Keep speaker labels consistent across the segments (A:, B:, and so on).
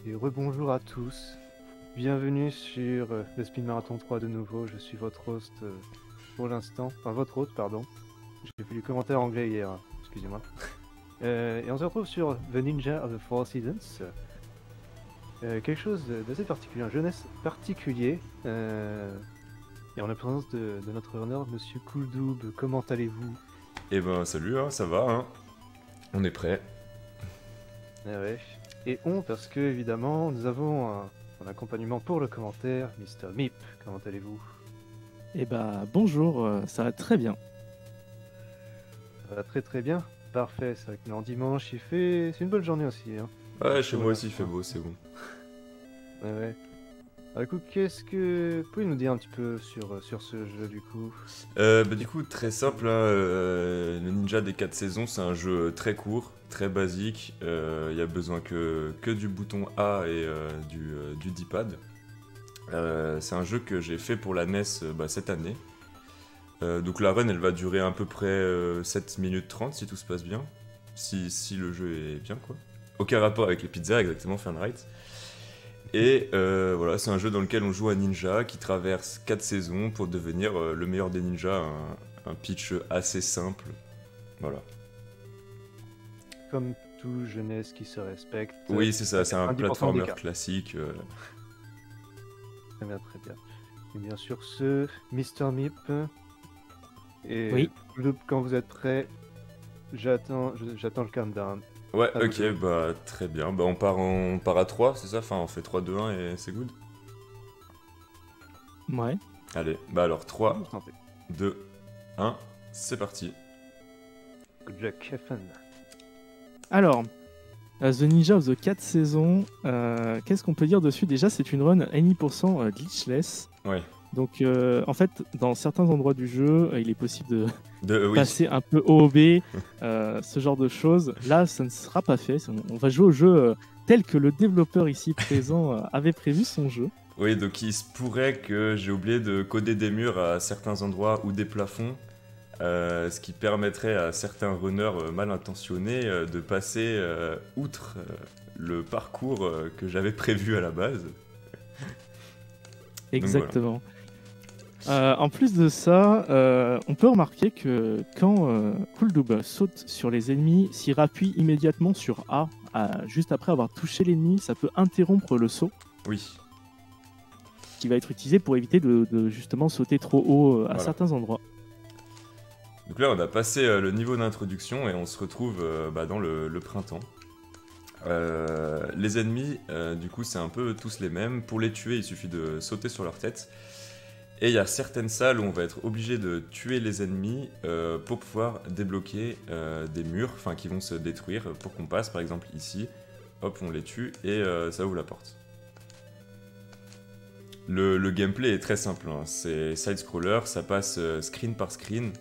A: Et rebonjour à tous. Bienvenue sur le Speed Marathon 3 de nouveau. Je suis votre host pour l'instant. Enfin, votre hôte, pardon. J'ai fait du commentaire anglais hier, excusez-moi. Et on se retrouve sur The Ninja of the Four Seasons. Quelque chose d'assez particulier, un jeunesse particulier. Et en la présence de notre honneur, Monsieur Cooldoub. Comment allez-vous?
B: Eh ben salut, hein, ça va, hein. On est prêt.
A: Ah ouais. Et parce que, évidemment, nous avons un accompagnement pour le commentaire, Mr. Meep. Comment allez-vous?
C: Eh bah bonjour, ça va très bien.
A: Ça va très très bien. Parfait, c'est vrai que en dimanche, c'est une bonne journée aussi. Hein.
B: Ouais, chez moi aussi il fait beau, c'est bon.
A: Ouais. Alors, du coup, vous pouvez nous dire un petit peu sur ce jeu du coup?
B: Du coup, très simple, hein, le Ninja des 4 saisons, c'est un jeu très court, très basique. Il y a besoin que du bouton A et du D-pad. C'est un jeu que j'ai fait pour la NES cette année. Donc la run, elle va durer à peu près 7 minutes 30 si tout se passe bien. Si le jeu est bien, quoi. Aucun rapport avec les pizzas, exactement, Fahrenheit. Et voilà, c'est un jeu dans lequel on joue un ninja qui traverse 4 saisons pour devenir le meilleur des ninjas, un pitch assez simple. Voilà.
A: Comme tout jeunesse qui se respecte.
B: Oui, c'est ça, c'est un
A: 90%
B: platformer
A: des cas.
B: classique.
A: Très bien, très bien. Et bien sûr, ce Mr. Meep. Et
C: Oui.
A: quand vous êtes prêts, j'attends le countdown.
B: Ouais,
A: À vous
B: ok,
A: deux.
B: bah très bien. Bah on part à 3, c'est ça? Enfin, on fait 3, 2, 1 et c'est good.
C: Ouais.
B: Allez, bah alors 3,
A: Vous sentez.
B: 2, 1, c'est parti.
A: Good luck, have fun.
C: Alors, The Ninja of the 4 saisons, qu'est-ce qu'on peut dire dessus? Déjà, c'est une run any% glitchless.
B: Ouais.
C: Donc, en fait, dans certains endroits du jeu, il est possible de
B: Oui.
C: passer un peu OOB, ce genre de choses. Là, ça ne sera pas fait. On va jouer au jeu tel que le développeur ici présent avait prévu son jeu.
B: Oui, donc il se pourrait que j'ai oublié de coder des murs à certains endroits ou des plafonds, ce qui permettrait à certains runners mal intentionnés de passer outre le parcours que j'avais prévu à la base.
C: Exactement. En plus de ça, on peut remarquer que quand Cooldoub saute sur les ennemis, s'il rappuie immédiatement sur A, juste après avoir touché l'ennemi, ça peut interrompre le saut
B: Oui,
C: qui va être utilisé pour éviter de justement sauter trop haut à
B: Voilà.
C: certains endroits.
B: donc là on a passé le niveau d'introduction et on se retrouve dans le printemps. Les ennemis, du coup, c'est un peu tous les mêmes. Pour les tuer, il suffit de sauter sur leur tête. Et il y a certaines salles où on va être obligé de tuer les ennemis pour pouvoir débloquer des murs, enfin qui vont se détruire pour qu'on passe. Par exemple ici, hop, on les tue et ça ouvre la porte. Le gameplay est très simple, hein. C'est side-scroller, ça passe screen par screen.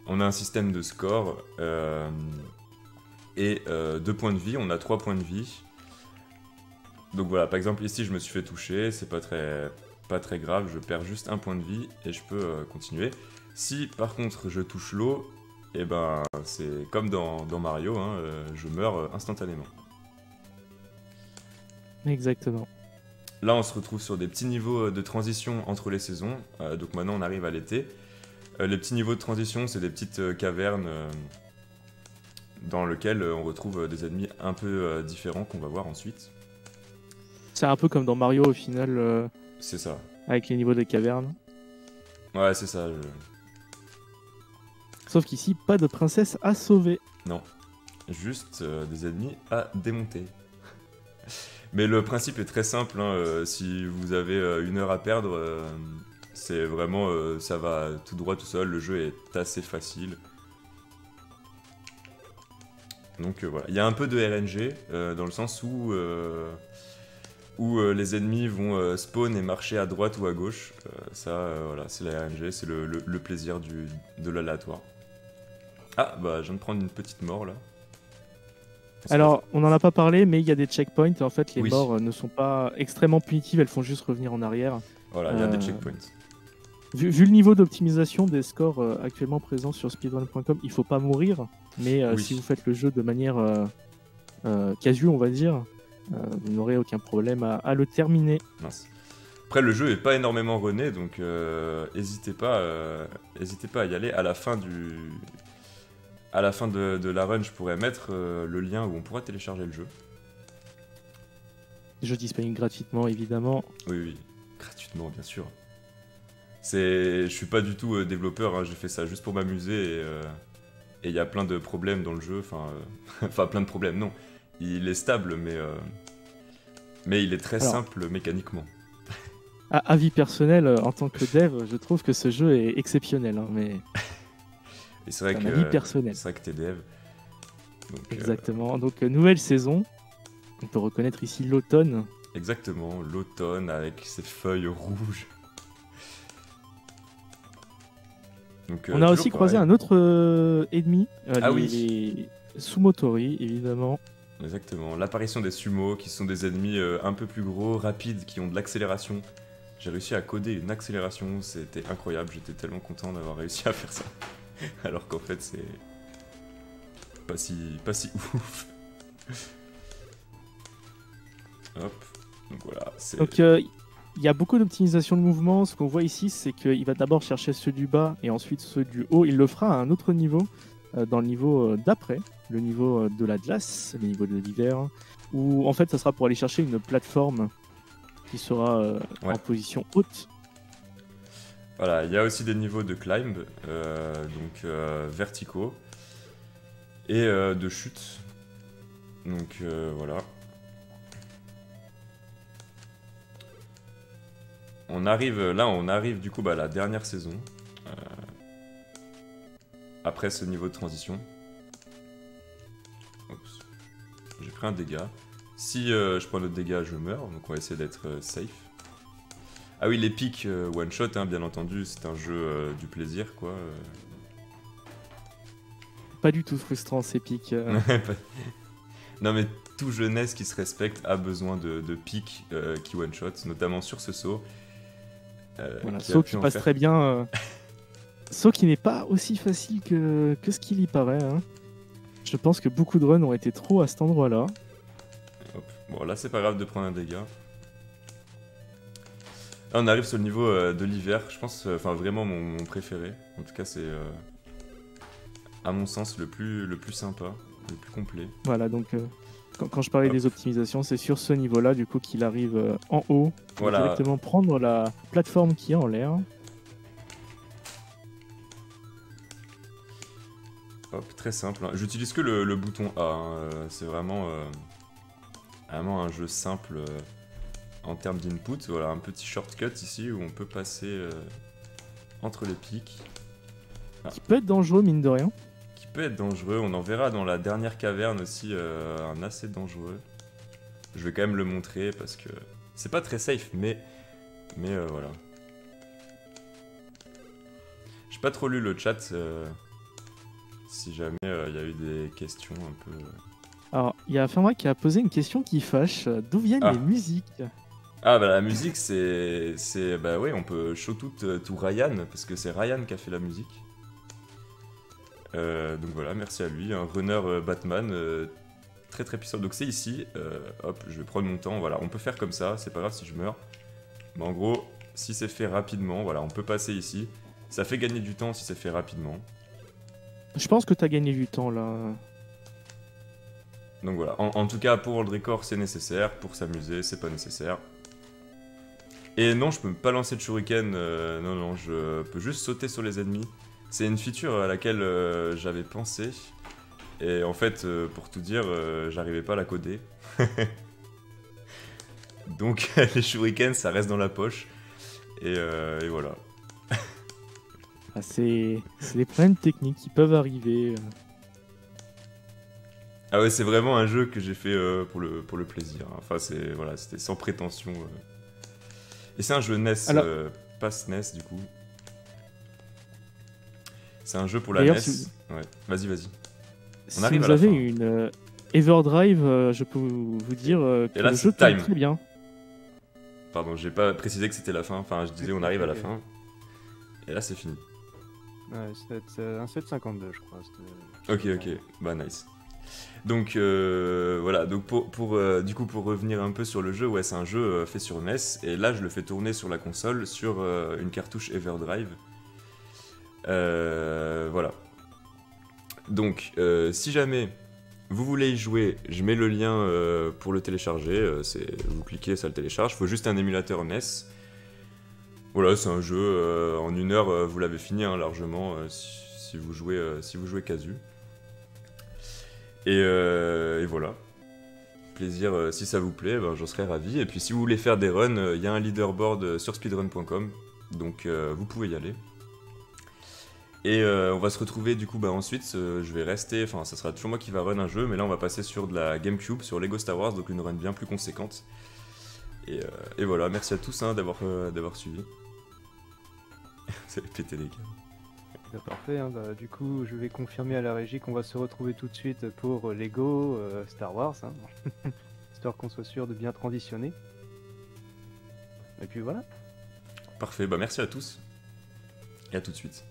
B: On a un système de score et 2 points de vie, on a 3 points de vie. Donc voilà, par exemple ici je me suis fait toucher, c'est pas très grave, je perds juste 1 point de vie et je peux continuer. Si par contre je touche l'eau, et ben c'est comme dans Mario, hein, je meurs instantanément.
C: Exactement.
B: Là on se retrouve sur des petits niveaux de transition entre les saisons, donc maintenant on arrive à l'été. Les petits niveaux de transition, c'est des petites cavernes dans lesquelles on retrouve des ennemis un peu différents qu'on va voir ensuite.
C: C'est un peu comme dans Mario au final,
B: C'est ça.
C: avec les niveaux des cavernes.
B: Ouais, c'est ça.
C: Sauf qu'ici, pas de princesse à sauver.
B: Non, juste des ennemis à démonter. Mais le principe est très simple, hein, si vous avez 1 heure à perdre, c'est vraiment, ça va tout droit tout seul, le jeu est assez facile. Donc voilà, il y a un peu de RNG, dans le sens où les ennemis vont spawn et marcher à droite ou à gauche. Voilà, c'est la RNG, c'est le plaisir de l'aléatoire. Ah, bah je viens de prendre une petite mort là.
C: Alors, on n'en a pas parlé, mais il y a des checkpoints. Et en fait, les
B: Oui.
C: morts ne sont pas extrêmement punitives, elles font juste revenir en arrière.
B: Voilà, il y a des checkpoints.
C: Vu le niveau d'optimisation des scores actuellement présents sur speedrun.com, il faut pas mourir. Mais
B: Oui.
C: si vous faites le jeu de manière casu, on va dire, vous n'aurez aucun problème à le terminer.
B: Mince. Après, le jeu est pas énormément runné, donc n'hésitez pas à y aller. À la fin de la run, je pourrais mettre le lien où on pourra télécharger le jeu.
C: Jeu disponible gratuitement, évidemment.
B: Oui, gratuitement, bien sûr. Je suis pas du tout développeur, hein, j'ai fait ça juste pour m'amuser et il y a plein de problèmes dans le jeu. Enfin, plein de problèmes, non. Il est stable, mais il est très simple mécaniquement.
C: Avis personnel, en tant que dev, je trouve que ce jeu est exceptionnel, hein, mais
B: et c'est vrai
C: un avis personnel.
B: C'est vrai que t'es dev. Donc,
C: exactement. Donc, nouvelle saison. On peut reconnaître ici l'automne.
B: Exactement, l'automne avec ses feuilles rouges. Donc,
C: on a aussi croisé un autre ennemi,
B: oui.
C: les Sumotori, évidemment.
B: Exactement, l'apparition des sumo qui sont des ennemis un peu plus gros, rapides, qui ont de l'accélération. J'ai réussi à coder une accélération, c'était incroyable, j'étais tellement content d'avoir réussi à faire ça. Alors qu'en fait c'est pas si ouf. Hop, donc voilà.
C: Donc il y a beaucoup d'optimisation de mouvement. Ce qu'on voit ici, c'est qu'il va d'abord chercher ceux du bas et ensuite ceux du haut. Il le fera à un autre niveau, dans le niveau d'après, le niveau de la glace, le niveau de l'hiver, où en fait ça sera pour aller chercher une plateforme qui sera en position haute.
B: Voilà, il y a aussi des niveaux de climb, donc verticaux, et de chute. Donc voilà. On arrive du coup à la dernière saison. Après ce niveau de transition. Oups. J'ai pris un dégât. Si je prends le dégât, je meurs, donc on va essayer d'être safe. Ah oui, les pics one shot, hein, bien entendu, c'est un jeu du plaisir, quoi.
C: Pas du tout frustrant ces pics.
B: Non mais tout jeunesse qui se respecte a besoin de pics qui one shot, notamment sur ce saut.
C: Voilà, saut qui passe très bien. Saut qui n'est pas aussi facile que ce qu'il y paraît. Hein. Je pense que beaucoup de runs ont été trop à cet endroit-là.
B: Hop. Bon, là c'est pas grave de prendre un dégât. Là on arrive sur le niveau de l'hiver, je pense, vraiment mon préféré. En tout cas c'est, à mon sens, le plus sympa, le plus complet.
C: Voilà, donc quand je parlais des optimisations, c'est sur ce niveau-là du coup qu'il arrive en haut, pour directement prendre la plateforme qui est en l'air.
B: Hop, très simple. J'utilise que le bouton A, hein. C'est vraiment un jeu simple en termes d'input. Voilà, un petit shortcut ici où on peut passer entre les pics.
C: Qui peut être dangereux, mine de rien.
B: Qui peut être dangereux. On en verra dans la dernière caverne aussi un assez dangereux. Je vais quand même le montrer parce que c'est pas très safe, mais voilà. J'ai pas trop lu le chat. Si jamais il y a eu des questions un peu...
C: Alors, il y a Fenra qui a posé une question qui fâche. D'où viennent les musiques?
B: Ah bah la musique c'est bah ouais, on peut shout tout Ryan parce que c'est Ryan qui a fait la musique. Donc voilà, merci à lui, un runner Batman très très puissant. Donc c'est ici, hop, je vais prendre mon temps, voilà, on peut faire comme ça, c'est pas grave si je meurs. Mais en gros, si c'est fait rapidement, voilà, on peut passer ici. Ça fait gagner du temps si c'est fait rapidement.
C: Je pense que t'as gagné du temps là.
B: Donc voilà, en tout cas pour le record c'est nécessaire, pour s'amuser c'est pas nécessaire. Et non, je peux pas lancer de shuriken, non, je peux juste sauter sur les ennemis. C'est une feature à laquelle j'avais pensé. Et en fait, pour tout dire, j'arrivais pas à la coder. Donc les shurikens ça reste dans la poche. Et voilà.
C: C'est des problèmes techniques qui peuvent arriver.
B: Ah ouais, c'est vraiment un jeu que j'ai fait pour le plaisir. Enfin, voilà, c'était sans prétention. Et c'est un jeu NES,
C: alors...
B: pas SNES du coup. C'est un jeu pour la NES.
C: Si vous...
B: Ouais. Vas-y.
C: Si vous avez une Everdrive, je peux vous dire que
B: là,
C: le jeu tourne très bien.
B: Pardon, j'ai pas précisé que c'était la fin. Enfin, je disais on arrive à la fin. Et là, c'est fini.
A: Ouais, c'est un 7,52 je crois.
B: Ok, bah nice. Donc voilà, donc du coup pour revenir un peu sur le jeu, ouais c'est un jeu fait sur NES et là je le fais tourner sur la console sur une cartouche Everdrive. Voilà. Donc si jamais vous voulez y jouer, je mets le lien pour le télécharger, vous cliquez, ça le télécharge, faut juste un émulateur NES. Voilà, c'est un jeu, en 1 heure vous l'avez fini hein, largement si vous jouez casu. Et voilà. Plaisir, si ça vous plaît, ben, j'en serais ravi. Et puis si vous voulez faire des runs, il y a un leaderboard sur speedrun.com, donc vous pouvez y aller. Et on va se retrouver du coup ensuite, je vais rester, enfin ça sera toujours moi qui va run un jeu, mais là on va passer sur de la GameCube, sur Lego Star Wars, donc une run bien plus conséquente. Et voilà, merci à tous hein, d'avoir suivi. Vous avez pété les gars.
A: Parfait, hein, du coup je vais confirmer à la régie qu'on va se retrouver tout de suite pour Lego Star Wars, hein, histoire qu'on soit sûr de bien transitionner. Et puis voilà.
B: Parfait, merci à tous, et à tout de suite.